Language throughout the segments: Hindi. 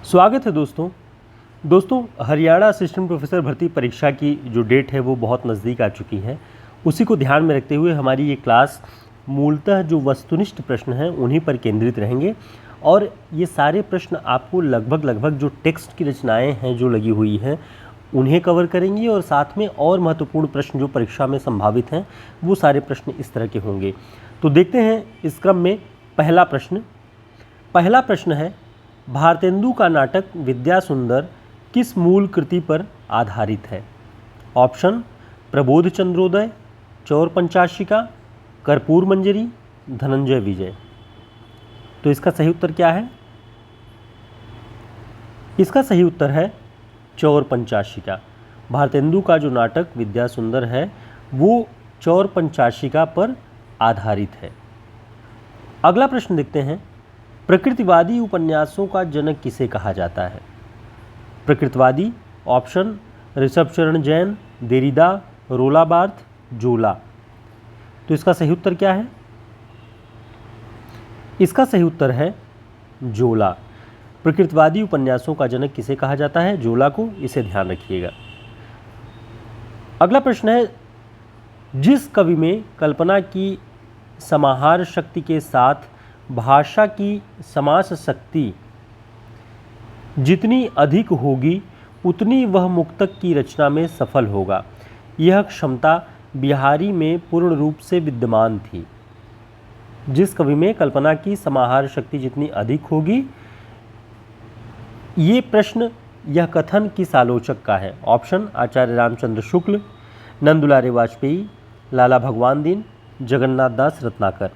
स्वागत है दोस्तों हरियाणा असिस्टेंट प्रोफेसर भर्ती परीक्षा की जो डेट है वो बहुत नज़दीक आ चुकी है। उसी को ध्यान में रखते हुए हमारी ये क्लास मूलतः जो वस्तुनिष्ठ प्रश्न हैं उन्हीं पर केंद्रित रहेंगे और ये सारे प्रश्न आपको लगभग जो टेक्स्ट की रचनाएं हैं जो लगी हुई हैं उन्हें कवर करेंगी और साथ में और महत्वपूर्ण प्रश्न जो परीक्षा में संभावित हैं वो सारे प्रश्न इस तरह के होंगे। तो देखते हैं इस क्रम में पहला प्रश्न है, भारतेंदु का नाटक विद्या सुंदर किस मूल कृति पर आधारित है? ऑप्शन प्रबोध चंद्रोदय, चौर पंचाशिका, कर्पूर मंजरी, धनंजय विजय। तो इसका सही उत्तर क्या है? इसका सही उत्तर है चौर पंचाशिका। भारतेंदु का जो नाटक विद्या सुंदर है वो चौर पंचाशिका पर आधारित है। अगला प्रश्न देखते हैं, प्रकृतिवादी उपन्यासों का जनक किसे कहा जाता है? प्रकृतिवादी, ऑप्शन ऋषभ चरण जैन, देरिदा, रोला बार्थ, जोला। तो इसका सही उत्तर क्या है? इसका सही उत्तर है जोला। प्रकृतिवादी उपन्यासों का जनक किसे कहा जाता है? जोला को, इसे ध्यान रखिएगा। अगला प्रश्न है, जिस कवि में कल्पना की समाहार शक्ति के साथ भाषा की समास शक्ति जितनी अधिक होगी उतनी वह मुक्तक की रचना में सफल होगा, यह क्षमता बिहारी में पूर्ण रूप से विद्यमान थी। जिस कवि में कल्पना की समाहार शक्ति जितनी अधिक होगी, ये प्रश्न यह कथन किस आलोचक का है? ऑप्शन आचार्य रामचंद्र शुक्ल, नंदुलारे वाजपेयी, लाला भगवान दीन, जगन्नाथ दास रत्नाकर।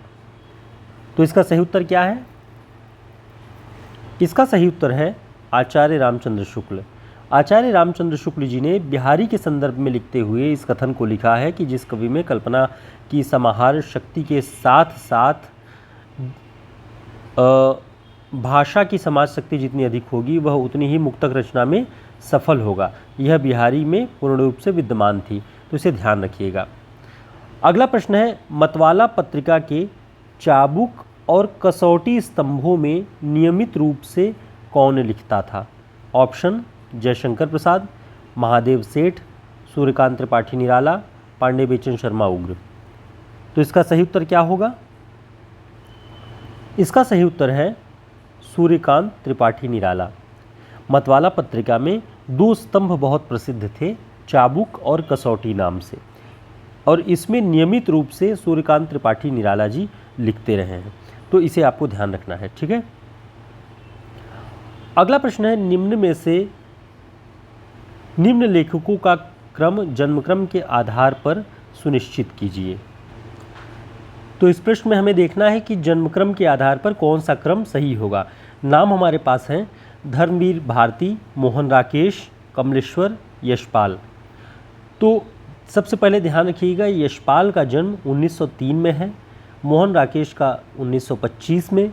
तो इसका सही उत्तर क्या है? इसका सही उत्तर है आचार्य रामचंद्र शुक्ल। आचार्य रामचंद्र शुक्ल जी ने बिहारी के संदर्भ में लिखते हुए इस कथन को लिखा है कि जिस कवि में कल्पना की समाहार शक्ति के साथ साथ भाषा की समाज शक्ति जितनी अधिक होगी वह उतनी ही मुक्तक रचना में सफल होगा, यह बिहारी में पूर्ण रूप से विद्यमान थी। तो इसे ध्यान रखिएगा। अगला प्रश्न है, मतवाला पत्रिका के चाबुक और कसौटी स्तंभों में नियमित रूप से कौन लिखता था? ऑप्शन जयशंकर प्रसाद, महादेव सेठ, सूर्यकांत त्रिपाठी निराला, पांडे बेचन शर्मा उग्र। तो इसका सही उत्तर क्या होगा? इसका सही उत्तर है सूर्यकांत त्रिपाठी निराला। मतवाला पत्रिका में दो स्तंभ बहुत प्रसिद्ध थे, चाबुक और कसौटी नाम से, और इसमें नियमित रूप से सूर्यकांत त्रिपाठी निराला जी लिखते रहे हैं। तो इसे आपको ध्यान रखना है, ठीक है। अगला प्रश्न है, निम्न में से निम्न लेखकों का क्रम जन्मक्रम के आधार पर सुनिश्चित कीजिए। तो इस प्रश्न में हमें देखना है कि जन्मक्रम के आधार पर कौन सा क्रम सही होगा। नाम हमारे पास हैं धर्मवीर भारती, मोहन राकेश, कमलेश्वर, यशपाल। तो सबसे पहले ध्यान रखिएगा, यशपाल का जन्म 1903 में है, मोहन राकेश का 1925 में,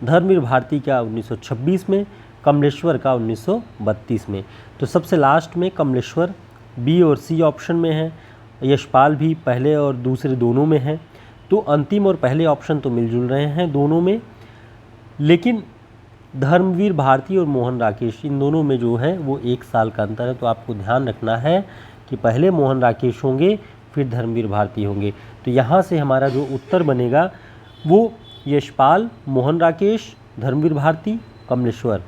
धर्मवीर भारती का 1926 में, कमलेश्वर का 1932 में। तो सबसे लास्ट में कमलेश्वर बी और सी ऑप्शन में है, यशपाल भी पहले और दूसरे दोनों में है। तो अंतिम और पहले ऑप्शन तो मिलजुल रहे हैं दोनों में, लेकिन धर्मवीर भारती और मोहन राकेश इन दोनों में जो है वो 1 साल का अंतर है। तो आपको ध्यान रखना है कि पहले मोहन राकेश होंगे फिर धर्मवीर भारती होंगे। तो यहाँ से हमारा जो उत्तर बनेगा वो यशपाल, मोहन राकेश, धर्मवीर भारती, कमलेश्वर।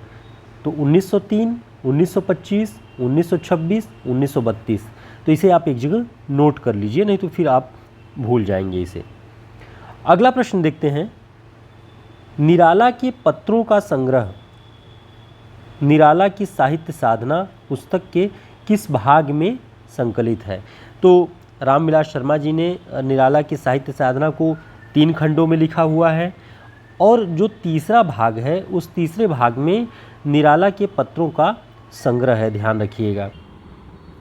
तो 1903, 1925, 1926, 1932। तो इसे आप एक जगह नोट कर लीजिए, नहीं तो फिर आप भूल जाएंगे इसे। अगला प्रश्न देखते हैं, निराला के पत्रों का संग्रह निराला की साहित्य साधना पुस्तक के किस भाग में संकलित है? तो रामविलास शर्मा जी ने निराला की साहित्य साधना को 3 खंडों में लिखा हुआ है और जो तीसरा भाग है उस तीसरे भाग में निराला के पत्रों का संग्रह है, ध्यान रखिएगा।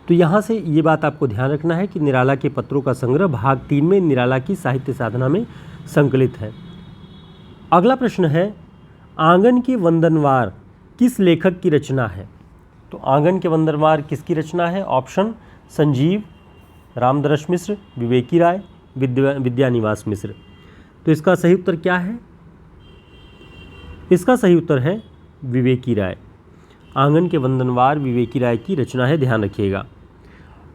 तो यहाँ से ये बात आपको ध्यान रखना है कि निराला के पत्रों का संग्रह भाग 3 में निराला की साहित्य साधना में संकलित है। अगला प्रश्न है, आंगन के वंदनवार किस लेखक की रचना है? तो आंगन के वंदनवार किसकी रचना है? ऑप्शन संजीव, रामदरस मिश्र, विवेकी राय, विद्यानिवास मिश्र। तो इसका सही उत्तर क्या है? इसका सही उत्तर है विवेकी राय। आंगन के वंदनवार विवेकी राय की रचना है, ध्यान रखिएगा।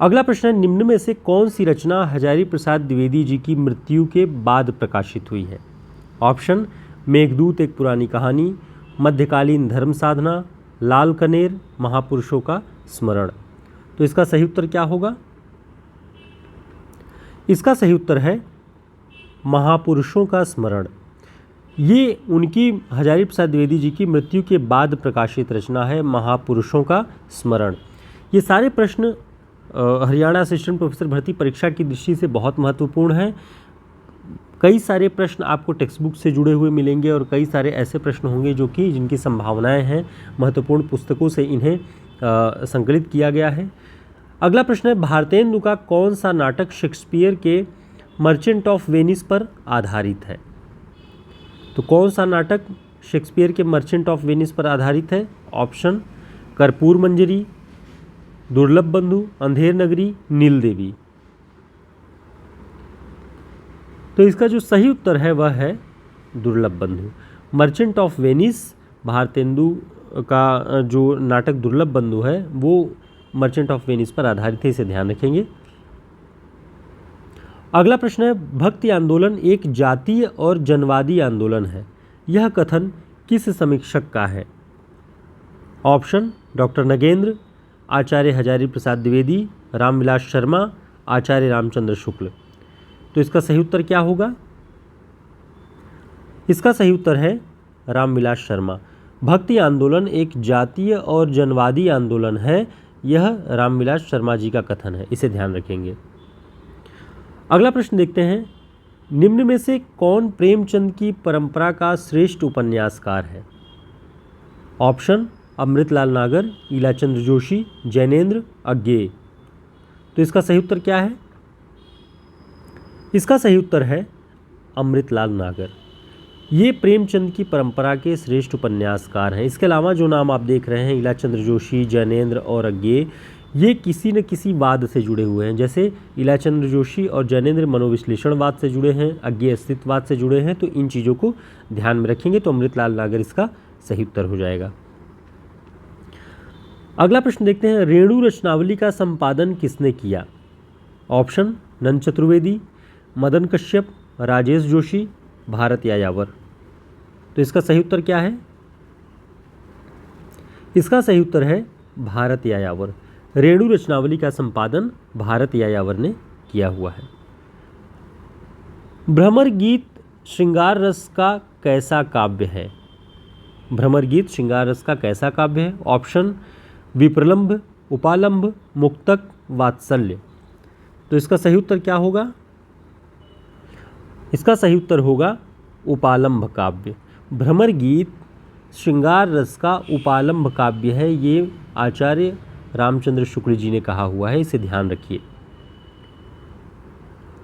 अगला प्रश्न है, निम्न में से कौन सी रचना हजारी प्रसाद द्विवेदी जी की मृत्यु के बाद प्रकाशित हुई है? ऑप्शन, मेघदूत एक पुरानी कहानी, मध्यकालीन धर्म साधना, लाल कनेर, महापुरुषों का स्मरण। तो इसका सही उत्तर क्या होगा? इसका सही उत्तर है महापुरुषों का स्मरण। ये उनकी हजारी प्रसाद द्विवेदी जी की मृत्यु के बाद प्रकाशित रचना है, महापुरुषों का स्मरण। ये सारे प्रश्न हरियाणा असिस्टेंट प्रोफेसर भर्ती परीक्षा की दृष्टि से बहुत महत्वपूर्ण हैं। कई सारे प्रश्न आपको टेक्स्ट बुक से जुड़े हुए मिलेंगे और कई सारे ऐसे प्रश्न होंगे जो कि जिनकी संभावनाएं हैं, महत्वपूर्ण पुस्तकों से इन्हें संकलित किया गया है। अगला प्रश्न है, भारतेंदु का कौन सा नाटक शेक्सपियर के मर्चेंट ऑफ वेनिस पर आधारित है? तो कौन सा नाटक शेक्सपियर के मर्चेंट ऑफ वेनिस पर आधारित है? ऑप्शन, कर्पूर मंजरी, दुर्लभ बंधु, अंधेर नगरी, नील देवी। तो इसका जो सही उत्तर है वह है दुर्लभ बंधु। मर्चेंट ऑफ वेनिस भारतेंदु का जो नाटक दुर्लभ बंधु है वो मर्चेंट ऑफ वेनिस पर आधारित है, इसे ध्यान रखेंगे। अगला प्रश्न है, भक्ति आंदोलन एक जातीय और जनवादी आंदोलन है, यह कथन किस समीक्षक का है? ऑप्शन, डॉक्टर नगेंद्र, आचार्य हजारी प्रसाद द्विवेदी, रामविलास शर्मा, आचार्य रामचंद्र शुक्ल। तो इसका सही उत्तर क्या होगा? इसका सही उत्तर है रामविलास शर्मा। भक्ति आंदोलन एक जातीय और जनवादी आंदोलन है, यह रामविलास शर्मा जी का कथन है, इसे ध्यान रखेंगे। अगला प्रश्न देखते हैं, निम्न में से कौन प्रेमचंद की परंपरा का श्रेष्ठ उपन्यासकार है? ऑप्शन, अमृतलाल नागर, ईलाचंद्र जोशी, जैनेन्द्र, अज्ञेय। तो इसका सही उत्तर क्या है? इसका सही उत्तर है अमृतलाल नागर। ये प्रेमचंद की परंपरा के श्रेष्ठ उपन्यासकार हैं। इसके अलावा जो नाम आप देख रहे हैं, ईलाचंद्र जोशी, जैनेन्द्र और अज्ञेय, ये किसी न किसी वाद से जुड़े हुए हैं। जैसे ईलाचंद्र जोशी और जैनेन्द्र मनोविश्लेषणवाद से जुड़े हैं, अज्ञेय अस्तित्ववाद से जुड़े हैं। तो इन चीज़ों को ध्यान में रखेंगे तो अमृतलाल नागर इसका सही उत्तर हो जाएगा। अगला प्रश्न देखते हैं, रेणु रचनावली का संपादन किसने किया? ऑप्शन, नंद चतुर्वेदी, मदन कश्यप, राजेश जोशी, भारत यायावर। तो इसका सही उत्तर क्या है? इसका सही उत्तर है भारत यायावर। रेणु रचनावली का संपादन भारत यायावर ने किया हुआ है। भ्रमर गीत श्रृंगार रस का कैसा काव्य है? भ्रमर गीत श्रृंगार रस का कैसा काव्य है? ऑप्शन, विप्रलंभ, उपालंभ, मुक्तक, वात्सल्य। तो इसका सही उत्तर क्या होगा? इसका सही उत्तर होगा उपालंभ काव्य। भ्रमर गीत श्रृंगार रस का उपालंभ काव्य है, ये आचार्य रामचंद्र शुक्ल जी ने कहा हुआ है, इसे ध्यान रखिए।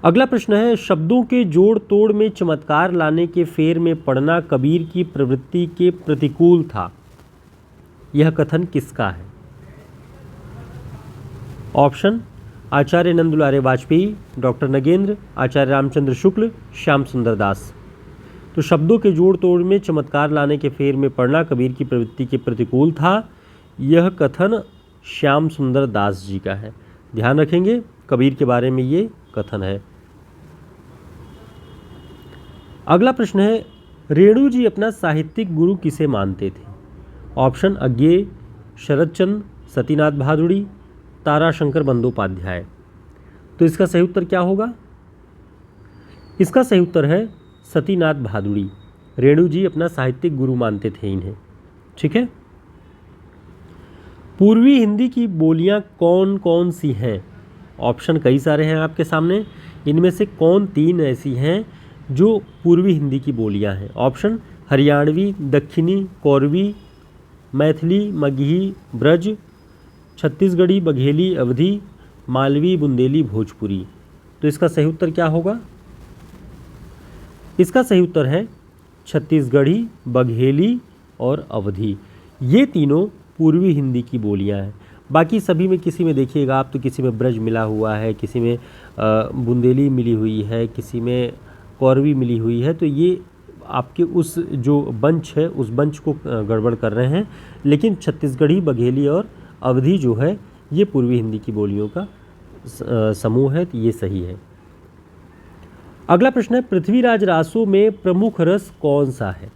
अगला प्रश्न है, शब्दों के जोड़ तोड़ में चमत्कार लाने के फेर में पड़ना कबीर की प्रवृत्ति के प्रतिकूल था, यह कथन किसका है? ऑप्शन, आचार्य नंदुलारे वाजपेयी, डॉक्टर नगेंद्र, आचार्य रामचंद्र शुक्ल, श्याम सुंदर दास। तो शब्दों के जोड़ तोड़ में चमत्कार लाने के फेर में पड़ना कबीर की प्रवृत्ति के प्रतिकूल था, यह कथन श्याम सुंदर दास जी का है। ध्यान रखेंगे, कबीर के बारे में ये कथन है। अगला प्रश्न है, रेणु जी अपना साहित्यिक गुरु किसे मानते थे? ऑप्शन, अज्ञेय, शरदचंद्र, सतीनाथ भादुड़ी, ताराशंकर बंदोपाध्याय। तो इसका सही उत्तर क्या होगा? इसका सही उत्तर है सतीनाथ भादुड़ी। रेणु जी अपना साहित्यिक गुरु मानते थे इन्हें। ठीक है। पूर्वी हिंदी की बोलियां कौन कौन सी हैं? ऑप्शन कई सारे हैं आपके सामने, इनमें से कौन तीन ऐसी हैं जो पूर्वी हिंदी की बोलियां हैं? ऑप्शन, हरियाणवी, दक्षिणी, कोरवी, मैथिली, मगही, ब्रज, छत्तीसगढ़ी, बघेली, अवधी, मालवी, बुंदेली, भोजपुरी। तो इसका सही उत्तर क्या होगा? इसका सही उत्तर है छत्तीसगढ़ी, बघेली और अवधी। ये तीनों पूर्वी हिंदी की बोलियां हैं। बाकी सभी में किसी में देखिएगा आप तो किसी में ब्रज मिला हुआ है, किसी में बुंदेली मिली हुई है, किसी में कौरवी मिली हुई है। तो ये आपके उस जो बंच है उस बंच को गड़बड़ कर रहे हैं, लेकिन छत्तीसगढ़ी, बघेली और अवधी जो है ये पूर्वी हिंदी की बोलियों का समूह है, तो ये सही है। अगला प्रश्न है, पृथ्वीराज रासो में प्रमुख रस कौन सा है?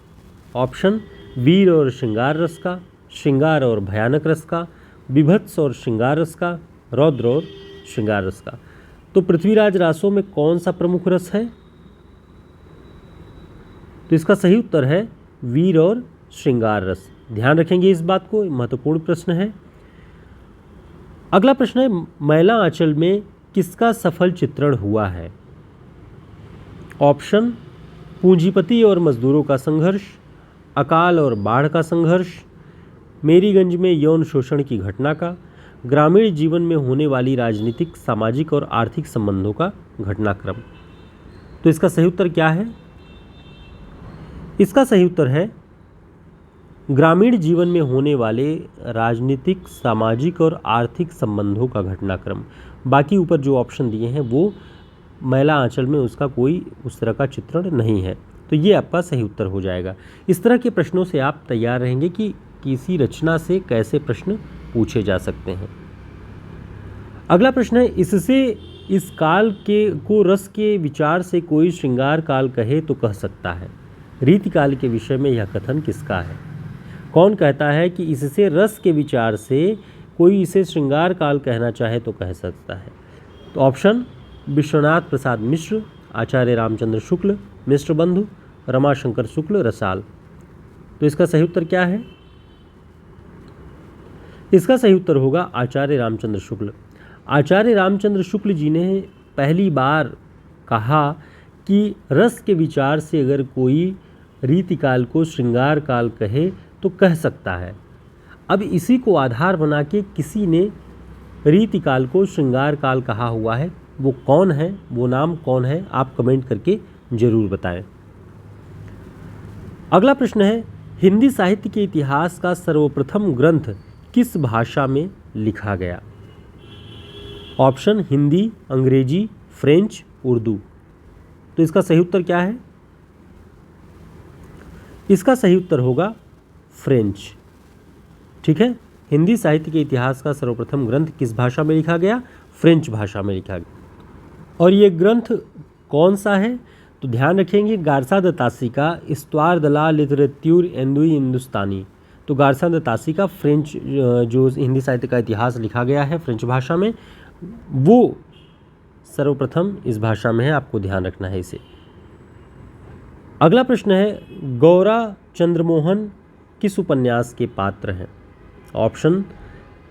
ऑप्शन वीर और श्रृंगार रस का, श्रृंगार और भयानक रस का, विभत्स और श्रृंगार रस का, रौद्र और श्रृंगार रस का। तो पृथ्वीराज रासो में कौन सा प्रमुख रस है? तो इसका सही उत्तर है वीर और श्रृंगार रस। ध्यान रखेंगे इस बात को, महत्वपूर्ण प्रश्न है। अगला प्रश्न है, मैला आंचल में किसका सफल चित्रण हुआ है? ऑप्शन पूंजीपति और मजदूरों का संघर्ष, अकाल और बाढ़ का संघर्ष, मेरीगंज में यौन शोषण की घटना का, ग्रामीण जीवन में होने वाली राजनीतिक, सामाजिक और आर्थिक संबंधों का घटनाक्रम। तो इसका सही उत्तर क्या है? इसका सही उत्तर है ग्रामीण जीवन में होने वाले राजनीतिक, सामाजिक और आर्थिक संबंधों का घटनाक्रम। बाकी ऊपर जो ऑप्शन दिए हैं वो मैला आंचल में उसका कोई उस तरह का चित्रण नहीं है, तो ये आपका सही उत्तर हो जाएगा। इस तरह के प्रश्नों से आप तैयार रहेंगे कि किसी रचना से कैसे प्रश्न पूछे जा सकते हैं। अगला प्रश्न है, इससे इस काल के को रस के विचार से कोई श्रृंगार काल कहे तो कह सकता है। रीतिकाल के विषय में यह कथन किसका है? कौन कहता है कि इससे रस के विचार से कोई इसे श्रृंगार काल कहना चाहे तो कह सकता है? तो ऑप्शन विश्वनाथ प्रसाद मिश्र, आचार्य रामचंद्र शुक्ल, मिश्र बंधु, रमाशंकर शुक्ल, रसाल। तो इसका सही उत्तर क्या है? इसका सही उत्तर होगा आचार्य रामचंद्र शुक्ल। आचार्य रामचंद्र शुक्ल जी ने पहली बार कहा कि रस के विचार से अगर कोई रीतिकाल को श्रृंगार काल कहे तो कह सकता है। अब इसी को आधार बना के किसी ने रीतिकाल को श्रृंगार काल कहा हुआ है, वो कौन है, वो नाम कौन है, आप कमेंट करके जरूर बताएं। अगला प्रश्न है, हिंदी साहित्य के इतिहास का सर्वप्रथम ग्रंथ किस भाषा में लिखा गया? ऑप्शन हिंदी, अंग्रेजी, फ्रेंच, उर्दू। तो इसका सही उत्तर क्या है? इसका सही उत्तर होगा फ्रेंच। ठीक है, हिंदी साहित्य के इतिहास का सर्वप्रथम ग्रंथ किस भाषा में लिखा गया? फ्रेंच भाषा में लिखा गया। और ये ग्रंथ कौन सा है? तो ध्यान रखेंगे, गारसा द तासी का इस्त्वार द ला लिटरेच्यूर एंदुई हिंदुस्तानी। तो गारसा द तासी का फ्रेंच जो हिंदी साहित्य का इतिहास लिखा गया है फ्रेंच भाषा में, वो सर्वप्रथम इस भाषा में है, आपको ध्यान रखना है इसे। अगला प्रश्न है, गौरा चंद्रमोहन किस उपन्यास के पात्र हैं? ऑप्शन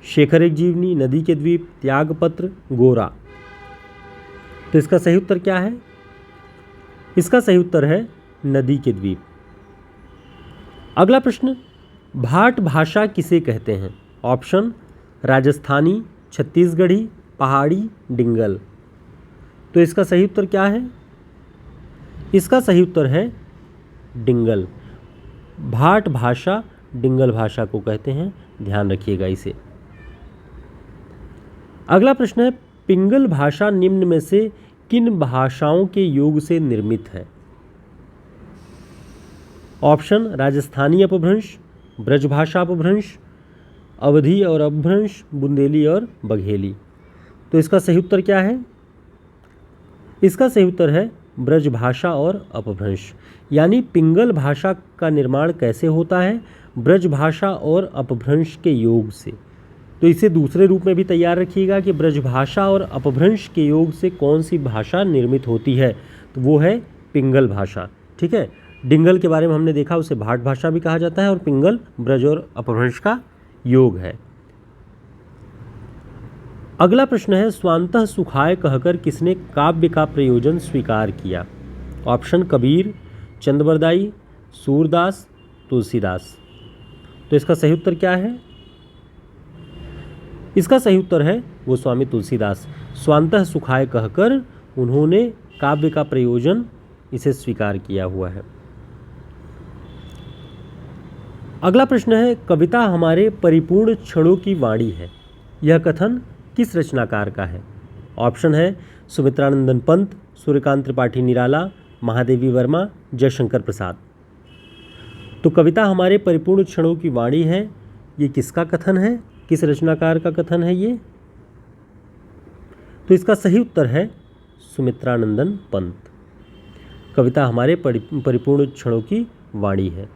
शेखर एक जीवनी, नदी के द्वीप, त्यागपत्र, गोरा। तो इसका सही उत्तर क्या है? इसका सही उत्तर है नदी के द्वीप। अगला प्रश्न, भाट भाषा किसे कहते हैं? ऑप्शन राजस्थानी, छत्तीसगढ़ी, पहाड़ी, डिंगल। तो इसका सही उत्तर क्या है? इसका सही उत्तर है डिंगल। भाट भाषा डिंगल भाषा को कहते हैं, ध्यान रखिएगा इसे। अगला प्रश्न है, पिंगल भाषा निम्न में से किन भाषाओं के योग से निर्मित है? ऑप्शन राजस्थानी अपभ्रंश, ब्रजभाषा अपभ्रंश, अवधी और अपभ्रंश, बुंदेली और बघेली। तो इसका सही उत्तर क्या है? इसका सही उत्तर है ब्रजभाषा और अपभ्रंश। यानी पिंगल भाषा का निर्माण कैसे होता है? ब्रजभाषा और अपभ्रंश के योग से। तो इसे दूसरे रूप में भी तैयार रखिएगा कि ब्रजभाषा और अपभ्रंश के योग से कौन सी भाषा निर्मित होती है, तो वो है पिंगल भाषा। ठीक है, डिंगल के बारे में हमने देखा, उसे भाट भाषा भी कहा जाता है, और पिंगल ब्रज और अपभ्रंश का योग है। अगला प्रश्न है, स्वांतः सुखाय कहकर किसने काव्य का प्रयोजन स्वीकार किया? ऑप्शन कबीर, चंद्रबरदाई, सूरदास, तुलसीदास। तो इसका सही उत्तर क्या है? इसका सही उत्तर है गोस्वामी तुलसीदास। स्वांतः सुखाय कहकर उन्होंने काव्य का प्रयोजन इसे स्वीकार किया हुआ है। अगला प्रश्न है, कविता हमारे परिपूर्ण क्षणों की वाणी है, यह कथन किस रचनाकार का है? ऑप्शन है सुमित्रानंदन पंत, सूर्यकांत त्रिपाठी निराला, महादेवी वर्मा, जयशंकर प्रसाद। तो कविता हमारे परिपूर्ण क्षणों की वाणी है, ये किसका कथन है, किस रचनाकार का कथन है ये? तो इसका सही उत्तर है सुमित्रानंदन पंत। कविता हमारे परिपूर्ण क्षणों की वाणी है।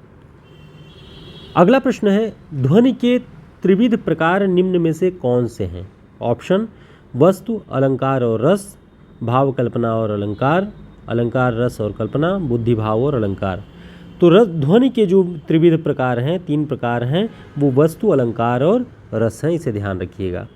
अगला प्रश्न है, ध्वनि के त्रिविध प्रकार निम्न में से कौन से हैं? ऑप्शन वस्तु, अलंकार और रस, भाव, कल्पना और अलंकार, अलंकार, रस और कल्पना, बुद्धि, भाव और अलंकार। तो रस ध्वनि के जो त्रिविध प्रकार हैं, 3 प्रकार हैं, वो वस्तु, अलंकार और रस हैं, इसे ध्यान रखिएगा।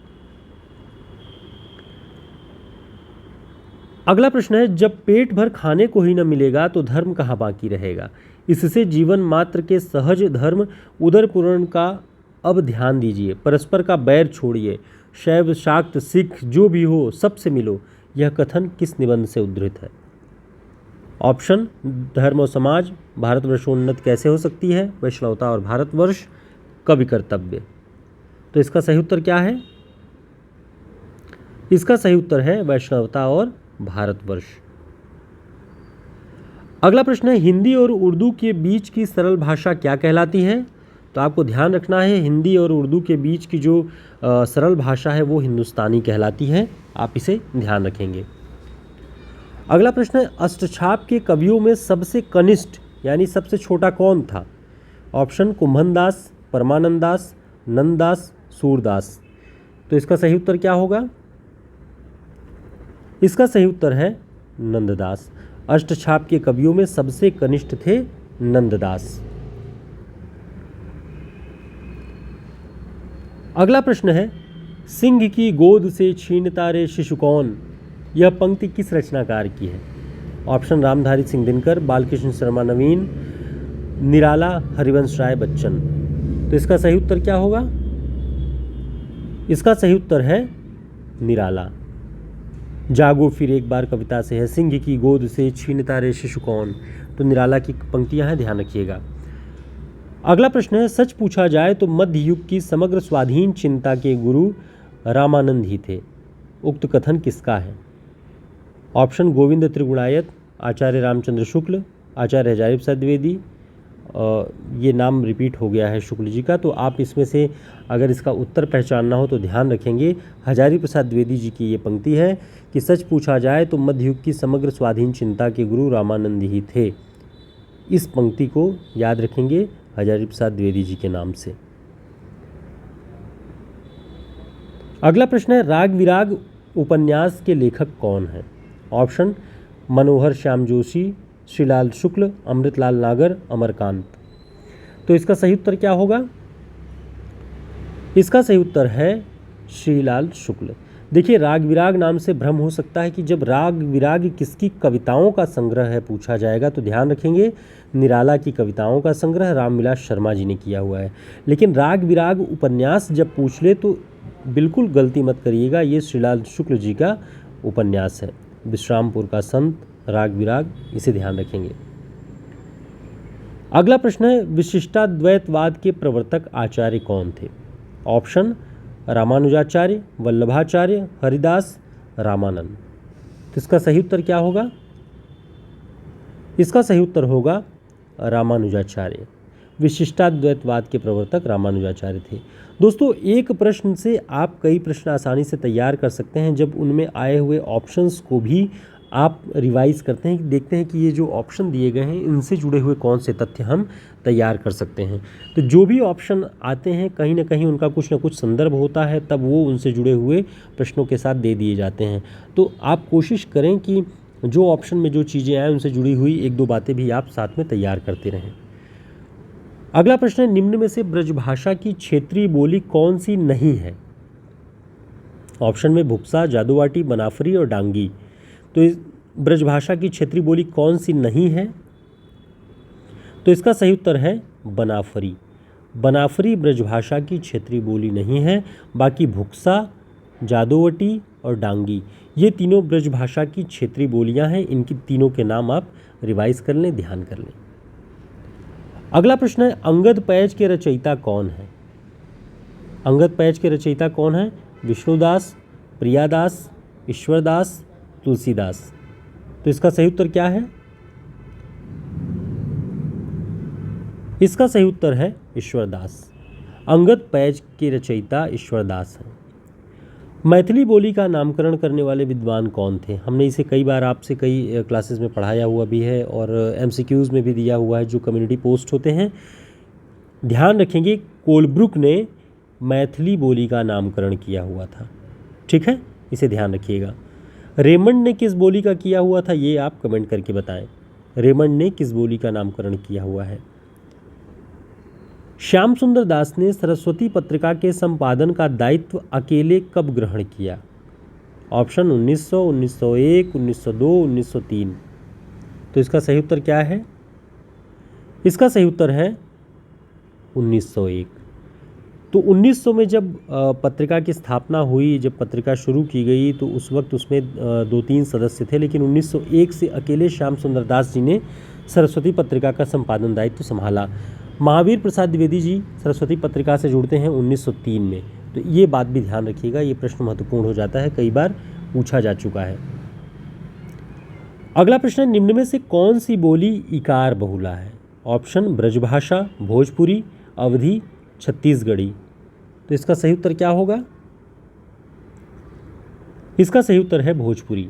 अगला प्रश्न है, जब पेट भर खाने को ही न मिलेगा तो धर्म कहाँ बाकी रहेगा? इससे जीवन मात्र के सहज धर्म उदर पूर्ण का अब ध्यान दीजिए, परस्पर का बैर छोड़िए, शैव, शाक्त, सिख जो भी हो सबसे मिलो, यह कथन किस निबंध से उद्धृत है? ऑप्शन धर्म और समाज, भारतवर्षोन्नत कैसे हो सकती है, वैष्णवता और भारतवर्ष, कवि कर्तव्य। तो इसका सही उत्तर क्या है? इसका सही उत्तर है वैष्णवता और भारतवर्ष। अगला प्रश्न है, हिंदी और उर्दू के बीच की सरल भाषा क्या कहलाती है? तो आपको ध्यान रखना है, हिंदी और उर्दू के बीच की जो सरल भाषा है वो हिंदुस्तानी कहलाती है, आप इसे ध्यान रखेंगे। अगला प्रश्न है, अष्टछाप के कवियों में सबसे कनिष्ठ यानी सबसे छोटा कौन था? ऑप्शन कुंभनदास, परमानंदास, नंददास, सूरदास। तो इसका सही उत्तर क्या होगा? इसका सही उत्तर है नंददास। अष्टछाप के कवियों में सबसे कनिष्ठ थे नंददास। अगला प्रश्न है, सिंह की गोद से छीनता रे शिशु कौन, यह पंक्ति किस रचनाकार की है? ऑप्शन रामधारी सिंह दिनकर, बालकृष्ण शर्मा नवीन, निराला, हरिवंश राय बच्चन। तो इसका सही उत्तर क्या होगा? इसका सही उत्तर है निराला। जागो फिर एक बार कविता से है, सिंह की गोद से छीनता रे शिशु कौन। तो निराला की पंक्तियां हैं, ध्यान रखिएगा। अगला प्रश्न है, सच पूछा जाए तो मध्य युग की समग्र स्वाधीन चिंता के गुरु रामानंद ही थे, उक्त कथन किसका है? ऑप्शन गोविंद त्रिगुणायत, आचार्य रामचंद्र शुक्ल, आचार्य हजारी प्रसाद द्विवेदी। ये नाम रिपीट हो गया है शुक्ल जी का, तो आप इसमें से अगर इसका उत्तर पहचानना हो तो ध्यान रखेंगे, हजारी प्रसाद द्विवेदी जी की ये पंक्ति है कि सच पूछा जाए तो मध्य युग की समग्र स्वाधीन चिंता के गुरु रामानंद ही थे। इस पंक्ति को याद रखेंगे हजारी प्रसाद द्विवेदी जी के नाम से। अगला प्रश्न है, राग विराग उपन्यास के लेखक कौन हैं? ऑप्शन मनोहर श्याम जोशी, श्रीलाल शुक्ल, अमृतलाल नागर, अमरकांत। तो इसका सही उत्तर क्या होगा? इसका सही उत्तर है श्रीलाल शुक्ल। देखिए, राग विराग नाम से भ्रम हो सकता है कि जब राग विराग किसकी कविताओं का संग्रह है पूछा जाएगा तो ध्यान रखेंगे निराला की कविताओं का संग्रह रामविलास शर्मा जी ने किया हुआ है। लेकिन राग विराग उपन्यास जब पूछ ले तो बिल्कुल गलती मत करिएगा, ये श्रीलाल शुक्ल जी का उपन्यास है, विश्रामपुर का संत, राग विराग, इसे ध्यान रखेंगे। अगला प्रश्न है, विशिष्टाद्वैतवाद के प्रवर्तक आचार्य कौन थे? ऑप्शन रामानुजाचार्य, वल्लभाचार्य, हरिदास, रामानंद। तो इसका सही उत्तर क्या होगा? इसका सही उत्तर होगा रामानुजाचार्य। विशिष्टाद्वैतवाद के प्रवर्तक रामानुजाचार्य थे। दोस्तों, एक प्रश्न से आप कई प्रश्न आसानी से तैयार कर सकते हैं जब उनमें आए हुए ऑप्शंस को भी आप रिवाइज करते हैं, देखते हैं कि ये जो ऑप्शन दिए गए हैं इनसे जुड़े हुए कौन से तथ्य हम तैयार कर सकते हैं। तो जो भी ऑप्शन आते हैं कहीं ना कहीं उनका कुछ ना कुछ संदर्भ होता है, तब वो उनसे जुड़े हुए प्रश्नों के साथ दे दिए जाते हैं। तो आप कोशिश करें कि जो ऑप्शन में जो चीज़ें आए उनसे जुड़ी हुई 1-2 बातें भी आप साथ में तैयार करते रहें। अगला प्रश्न है, निम्न में से ब्रजभाषा की क्षेत्रीय बोली कौन सी नहीं है? ऑप्शन में भुक्सा, जादूवाटी, बनाफरी और डांगी। तो इस ब्रजभाषा की क्षेत्रीय बोली कौन सी नहीं है? तो इसका सही उत्तर है बनाफरी। बनाफरी ब्रजभाषा की क्षेत्रीय बोली नहीं है। बाकी भुक्सा, जादूवटी और डांगी ये तीनों ब्रजभाषा की क्षेत्रीय बोलियां हैं। इनकी तीनों के नाम आप रिवाइज कर लें, ध्यान कर लें। अगला प्रश्न है, अंगद पैज के रचयिता कौन है? अंगद पैज के रचयिता कौन है? विष्णुदास, प्रियादास, ईश्वरदास, तुलसीदास। तो इसका सही उत्तर क्या है? इसका सही उत्तर है ईश्वरदास। अंगद पैज के रचयिता ईश्वरदास हैं। मैथिली बोली का नामकरण करने वाले विद्वान कौन थे? हमने इसे कई बार आपसे कई क्लासेस में पढ़ाया हुआ भी है और एमसीक्यूज़ में भी दिया हुआ है जो कम्युनिटी पोस्ट होते हैं। ध्यान रखेंगे, कोलब्रुक ने मैथिली बोली का नामकरण किया हुआ था। ठीक है, इसे ध्यान रखिएगा। रेमंड ने किस बोली का किया हुआ था, ये आप कमेंट करके बताएं। रेमंड ने किस बोली का नामकरण किया हुआ है? श्याम सुंदर दास ने सरस्वती पत्रिका के संपादन का दायित्व अकेले कब ग्रहण किया? ऑप्शन 1900, 1901, 1902, 1903। तो इसका सही उत्तर क्या है? इसका सही उत्तर है 1901। तो 1900 में जब पत्रिका की स्थापना हुई, जब पत्रिका शुरू की गई, तो उस वक्त उसमें 2-3 सदस्य थे, लेकिन 1901 से अकेले श्याम सुंदर दास जी ने सरस्वती पत्रिका का संपादन दायित्व संभाला। महावीर प्रसाद द्विवेदी जी सरस्वती पत्रिका से जुड़ते हैं 1903 में। तो ये बात भी ध्यान रखिएगा, ये प्रश्न महत्वपूर्ण हो जाता है, कई बार पूछा जा चुका है। अगला प्रश्न, निम्न में से कौन सी बोली इकार बहुला है? ऑप्शन ब्रजभाषा, भोजपुरी, अवधी, छत्तीसगढ़ी। तो इसका सही उत्तर क्या होगा? इसका सही उत्तर है भोजपुरी।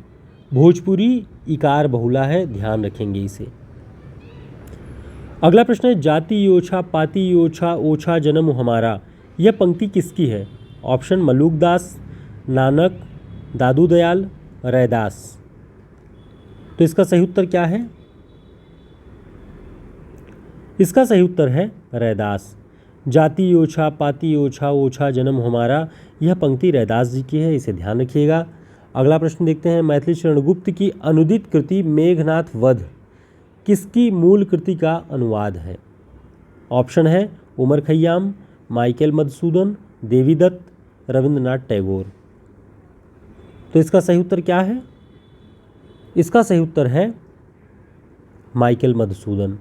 भोजपुरी इकार बहुला है, ध्यान रखेंगे इसे। अगला प्रश्न है, जाति योछा पाति योछा ओछा जन्म हमारा, यह पंक्ति किसकी है? ऑप्शन मलूकदास, नानक, दादू दयाल, रैदास। तो इसका सही उत्तर क्या है? इसका सही उत्तर है रैदास। जाति योछा पाति योछा ओछा जन्म हमारा, यह पंक्ति रैदास जी की है, इसे ध्यान रखिएगा। अगला प्रश्न देखते हैं, मैथिली शरण गुप्त की अनुदित कृति मेघनाथ वध किसकी मूल कृति का अनुवाद है? ऑप्शन है उमर खय्याम, माइकल मधुसूदन, देवी दत्त, रविंद्रनाथ टैगोर। तो इसका सही उत्तर क्या है? इसका सही उत्तर है माइकल मधुसूदन।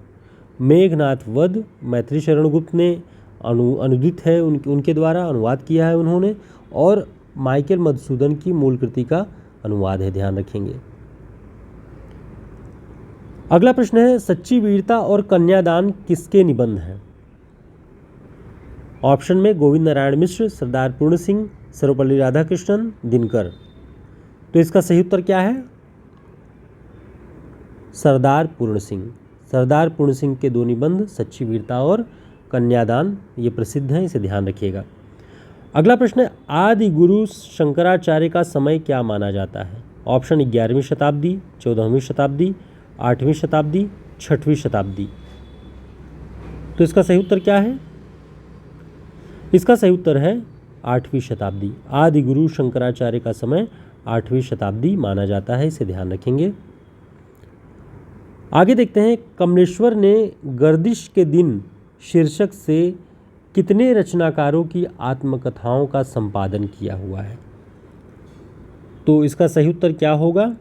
मेघनाथ वध मैथिली शरण गुप्त ने अनुदित है, उनके द्वारा अनुवाद किया है उन्होंने, और माइकल मधुसूदन की मूल कृति का अनुवाद है, ध्यान रखेंगे। अगला प्रश्न है, सच्ची वीरता और कन्यादान किसके निबंध हैं? ऑप्शन में गोविंद नारायण मिश्र, सरदार पूर्ण सिंह, सर्वपल्ली राधाकृष्णन, दिनकर। तो इसका सही उत्तर क्या है? सरदार पूर्ण सिंह। सरदार पूर्ण सिंह के 2 निबंध सच्ची वीरता और कन्यादान ये प्रसिद्ध हैं, इसे ध्यान रखिएगा। अगला प्रश्न है, आदि गुरु शंकराचार्य का समय क्या माना जाता है? ऑप्शन 11वीं शताब्दी, 14वीं शताब्दी, 8वीं शताब्दी, 6वीं शताब्दी। तो इसका सही उत्तर क्या है? इसका सही उत्तर है 8वीं शताब्दी। आदि गुरु शंकराचार्य का समय 8वीं शताब्दी माना जाता है, इसे ध्यान रखेंगे। आगे देखते हैं, कमलेश्वर ने गर्दिश के दिन शीर्षक से कितने रचनाकारों की आत्मकथाओं का संपादन किया हुआ है? तो इसका सही उत्तर क्या होगा?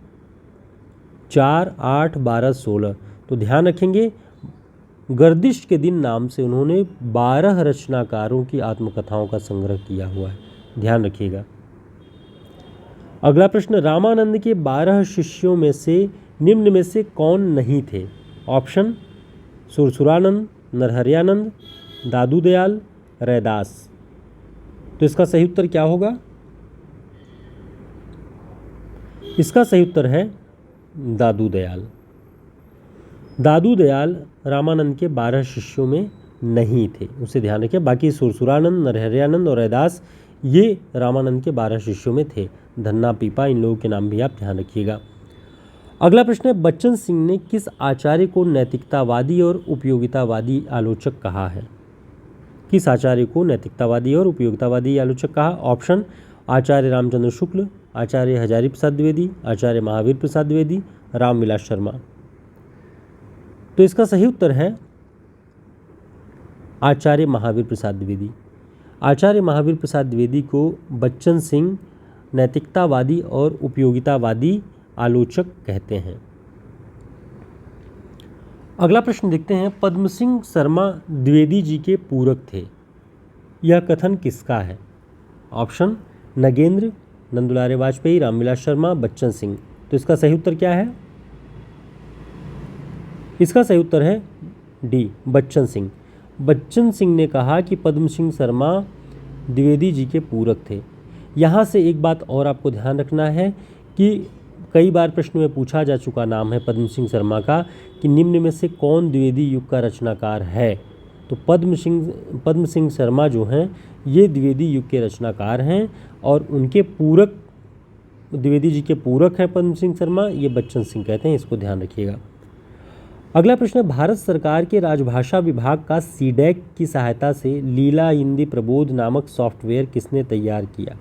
4, 8, 12, 16। तो ध्यान रखेंगे, गर्दिश के दिन नाम से उन्होंने 12 रचनाकारों की आत्मकथाओं का संग्रह किया हुआ है, ध्यान रखिएगा। अगला प्रश्न, रामानंद के 12 शिष्यों में से निम्न में से कौन नहीं थे? ऑप्शन सुरसुरानंद, नरहरियानंद, दादू दयाल, रैदास। तो इसका सही उत्तर क्या होगा? इसका सही उत्तर है दादू दयाल। दादू दयाल रामानंद के 12 शिष्यों में नहीं थे, उसे ध्यान रखिए। बाकी सुरसुरानंद, नरहरियानंद और रैदास ये रामानंद के 12 शिष्यों में थे। धन्ना पीपा, इन लोगों के नाम भी आप ध्यान रखिएगा। अगला प्रश्न है, बच्चन सिंह ने किस आचार्य को नैतिकतावादी और उपयोगितावादी आलोचक कहा है? किस आचार्य को नैतिकतावादी और उपयोगितावादी आलोचक कहा? ऑप्शन आचार्य रामचंद्र शुक्ल, आचार्य हजारी प्रसाद द्विवेदी, आचार्य महावीर प्रसाद द्विवेदी, रामविलास शर्मा। तो इसका सही उत्तर है आचार्य महावीर प्रसाद द्विवेदी। आचार्य महावीर प्रसाद द्विवेदी को बच्चन सिंह नैतिकतावादी और उपयोगितावादी आलोचक कहते हैं। अगला प्रश्न देखते हैं, पद्म सिंह शर्मा द्विवेदी जी के पूरक थे, यह कथन किसका है? ऑप्शन नगेंद्र, नंदुलारे वाजपेयी, रामविलास शर्मा, बच्चन सिंह। तो इसका सही उत्तर क्या है? इसका सही उत्तर है डी, बच्चन सिंह। बच्चन सिंह ने कहा कि पद्म सिंह शर्मा द्विवेदी जी के पूरक थे। यहाँ से एक बात और आपको ध्यान रखना है कि कई बार प्रश्न में पूछा जा चुका नाम है पद्म सिंह शर्मा का कि निम्न में से कौन द्विवेदी युग का रचनाकार है। तो पद्म सिंह शर्मा जो हैं ये द्विवेदी युग के रचनाकार हैं और उनके पूरक, द्विवेदी जी के पूरक हैं पद्म सिंह शर्मा, ये बच्चन सिंह कहते हैं, इसको ध्यान रखिएगा। अगला प्रश्न है, भारत सरकार के राजभाषा विभाग का सीडैक की सहायता से लीला हिंदी प्रबोध नामक सॉफ्टवेयर किसने तैयार किया।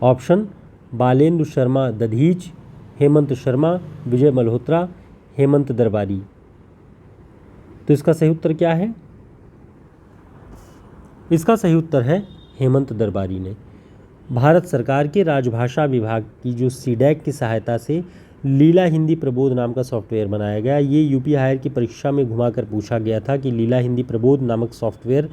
ऑप्शन बालेंद्र शर्मा दधीच, हेमंत शर्मा, विजय मल्होत्रा, हेमंत दरबारी। तो इसका सही उत्तर क्या है? इसका सही उत्तर है हेमंत दरबारी ने। भारत सरकार के राजभाषा विभाग की जो सीडैक की सहायता से लीला हिंदी प्रबोध नाम का सॉफ्टवेयर बनाया गया, ये यूपी हायर की परीक्षा में घुमाकर पूछा गया था कि लीला हिंदी प्रबोध नामक सॉफ्टवेयर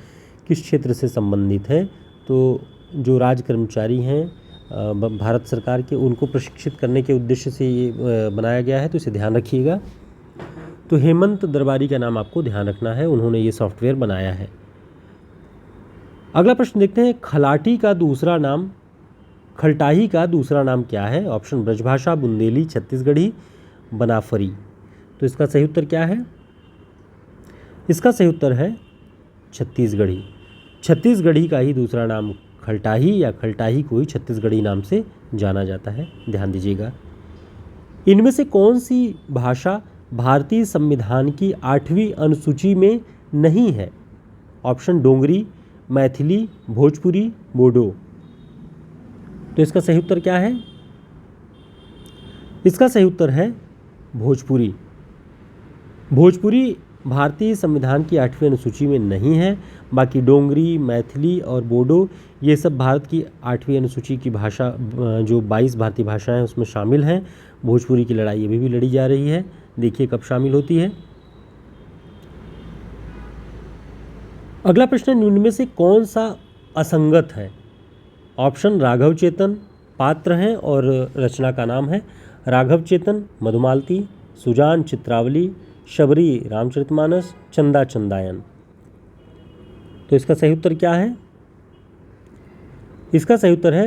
किस क्षेत्र से संबंधित है। तो जो राज कर्मचारी हैं भारत सरकार के, उनको प्रशिक्षित करने के उद्देश्य से ये बनाया गया है, तो इसे ध्यान रखिएगा। तो हेमंत दरबारी का नाम आपको ध्यान रखना है, उन्होंने ये सॉफ्टवेयर बनाया है। अगला प्रश्न देखते हैं, खलाटी का दूसरा नाम, खलटाही का दूसरा नाम क्या है। ऑप्शन ब्रजभाषा, बुंदेली, छत्तीसगढ़ी, बनाफरी। तो इसका सही उत्तर क्या है? इसका सही उत्तर है छत्तीसगढ़ी। छत्तीसगढ़ी का ही दूसरा नाम खलटाही या खलटाही को ही छत्तीसगढ़ी नाम से जाना जाता है, ध्यान दीजिएगा। इनमें से कौन सी भाषा भारतीय संविधान की 8वीं अनुसूची में नहीं है। ऑप्शन डोंगरी, मैथिली, भोजपुरी, बोडो। तो इसका सही उत्तर क्या है? इसका सही उत्तर है भोजपुरी। भोजपुरी भारतीय संविधान की 8वीं अनुसूची में नहीं है, बाकी डोंगरी, मैथिली और बोडो ये सब भारत की 8वीं अनुसूची की भाषा, जो 22 भारतीय भाषाएं हैं उसमें शामिल हैं। भोजपुरी की लड़ाई अभी भी लड़ी जा रही है, देखिए कब शामिल होती है। अगला प्रश्न, निम्न में से कौन सा असंगत है। ऑप्शन राघव चेतन पात्र हैं और रचना का नाम है राघव चेतन, मधुमालती, सुजान चित्रावली, शबरी रामचरितमानस, चंदा चंदायन। तो इसका सही उत्तर क्या है? इसका सही उत्तर है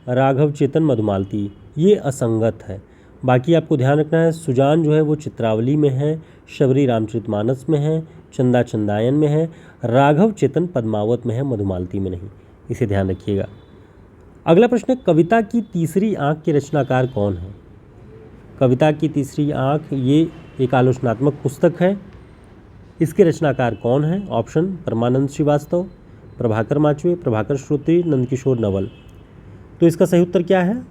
राघव चेतन मधुमालती, ये असंगत है। बाकी आपको ध्यान रखना है, सुजान जो है वो चित्रावली में है, शबरी रामचरितमानस में है, चंदा चंदायन में है, राघव चेतन पद्मावत में है, मधुमालती में नहीं, इसे ध्यान रखिएगा। अगला प्रश्न है, कविता की तीसरी आंख के रचनाकार कौन है। कविता की तीसरी आंख ये एक आलोचनात्मक पुस्तक है, इसके रचनाकार कौन है। ऑप्शन परमानंद श्रीवास्तव, प्रभाकर माचवे, प्रभाकर श्रोत्री, नंदकिशोर नवल। तो इसका सही उत्तर क्या है?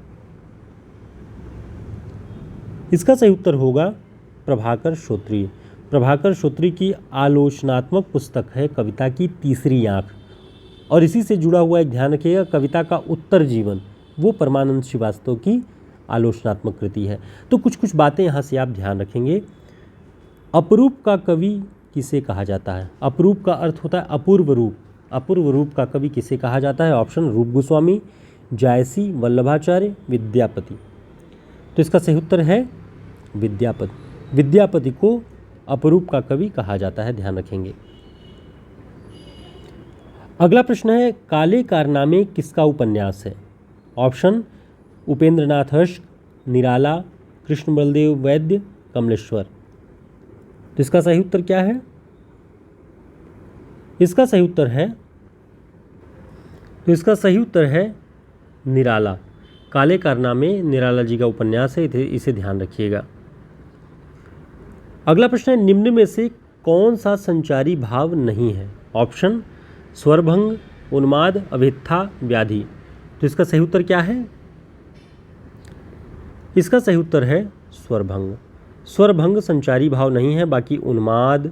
इसका सही उत्तर होगा प्रभाकर श्रोत्री। प्रभाकर श्रोत्री की आलोचनात्मक पुस्तक है कविता की तीसरी आंख, और इसी से जुड़ा हुआ एक ध्यान रखिएगा, कविता का उत्तर जीवन वो परमानंद श्रीवास्तव की आलोचनात्मक कृति है। तो कुछ कुछ बातें यहाँ से आप ध्यान रखेंगे। अपरूप का कवि किसे कहा जाता है। अपरूप का अर्थ होता है अपूर्व रूप। अपूर्व रूप का कवि किसे कहा जाता है। ऑप्शन रूप गोस्वामी, जायसी, वल्लभाचार्य, विद्यापति। तो इसका सही उत्तर है विद्यापति। विद्यापति को अपरूप का कवि कहा जाता है, ध्यान रखेंगे। अगला प्रश्न है, काले कारनामे किसका उपन्यास है। ऑप्शन उपेंद्रनाथ अश्क, निराला, कृष्ण बलदेव वैद्य, कमलेश्वर। तो इसका सही उत्तर क्या है। इसका सही उत्तर है निराला। काले कारनामे निराला जी का उपन्यास है, इसे ध्यान रखिएगा। अगला प्रश्न है, निम्न में से कौन सा संचारी भाव नहीं है। ऑप्शन स्वरभंग, उन्माद, अभित्था, व्याधि। तो इसका सही उत्तर क्या है। इसका सही उत्तर है स्वरभंग। स्वरभंग संचारी भाव नहीं है, बाकी उन्माद,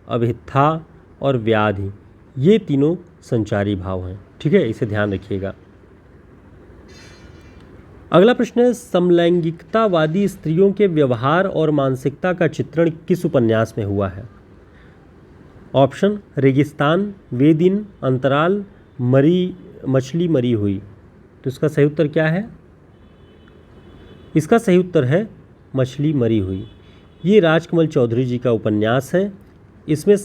अभित्था और व्याधि ये तीनों संचारी भाव हैं, ठीक है, इसे ध्यान रखिएगा। अगला प्रश्न है, समलैंगिकतावादी स्त्रियों के व्यवहार और मानसिकता का चित्रण किस उपन्यास में हुआ है। ऑप्शन रेगिस्तान, वे दिन, अंतराल, मछली मरी हुई। तो इसका सही उत्तर क्या है। इसका सही उत्तर है मछली मरी हुई। ये राजकमल चौधरी जी का उपन्यास है इसमें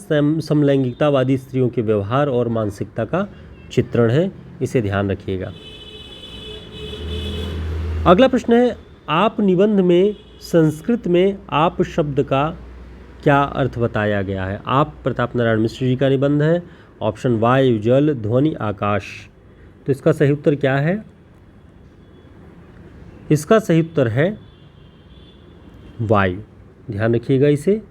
समलैंगिकतावादी स्त्रियों के व्यवहार और मानसिकता का चित्रण है, इसे ध्यान रखिएगा। अगला प्रश्न है, आप निबंध में संस्कृत में आप शब्द का क्या अर्थ बताया गया है? आप प्रताप नारायण मिश्र जी का निबंध है। ऑप्शन वायु, जल, ध्वनि, आकाश। तो इसका सही उत्तर क्या है? इसका सही उत्तर है वायु। ध्यान रखिएगा इसे।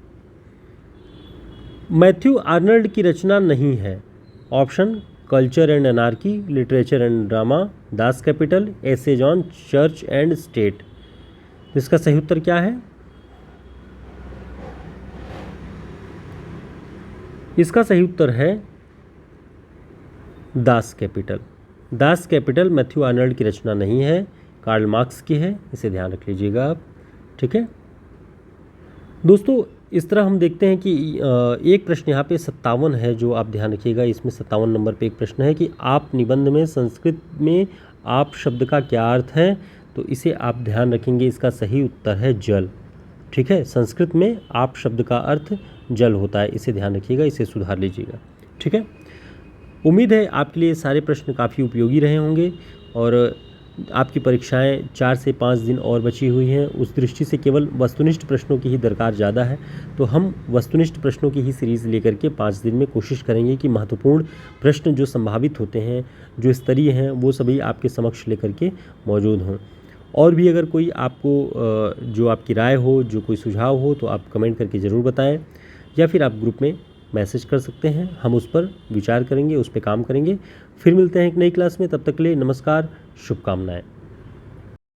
मैथ्यू आर्नल्ड की रचना नहीं है। Option culture and anarchy, literature and drama, Das Kapital, essays on church and state. इसका सही उत्तर क्या है? इसका सही उत्तर है Das Kapital. Das Kapital Matthew Arnold की रचना नहीं है, कार्ल मार्क्स की है, इसे ध्यान रख लीजिएगा आप। ठीक है दोस्तों, इस तरह हम देखते हैं कि एक प्रश्न यहाँ पे 57 है जो आप ध्यान रखिएगा। इसमें 57 नंबर पे एक प्रश्न है कि आप निबंध में संस्कृत में आप शब्द का क्या अर्थ है? तो इसे आप ध्यान रखेंगे, इसका सही उत्तर है जल। ठीक है, संस्कृत में आप शब्द का अर्थ जल होता है, इसे ध्यान रखिएगा, इसे सुधार लीजिएगा। ठीक है, उम्मीद है आपके लिए सारे प्रश्न काफ़ी उपयोगी रहे होंगे और आपकी परीक्षाएं 4 से 5 दिन और बची हुई हैं। उस दृष्टि से केवल वस्तुनिष्ठ प्रश्नों की ही दरकार ज़्यादा है, तो हम वस्तुनिष्ठ प्रश्नों की ही सीरीज़ लेकर के 5 दिन में कोशिश करेंगे कि महत्वपूर्ण प्रश्न जो संभावित होते हैं, जो स्तरीय हैं, वो सभी आपके समक्ष लेकर के मौजूद हों। और भी अगर कोई आपको जो आपकी राय हो, जो कोई सुझाव हो, तो आप कमेंट करके ज़रूर बताएं, या फिर आप ग्रुप में मैसेज कर सकते हैं। हम उस पर विचार करेंगे, उस पर काम करेंगे। फिर मिलते हैं एक नई क्लास में, तब तक के लिए नमस्कार, शुभकामनाएं।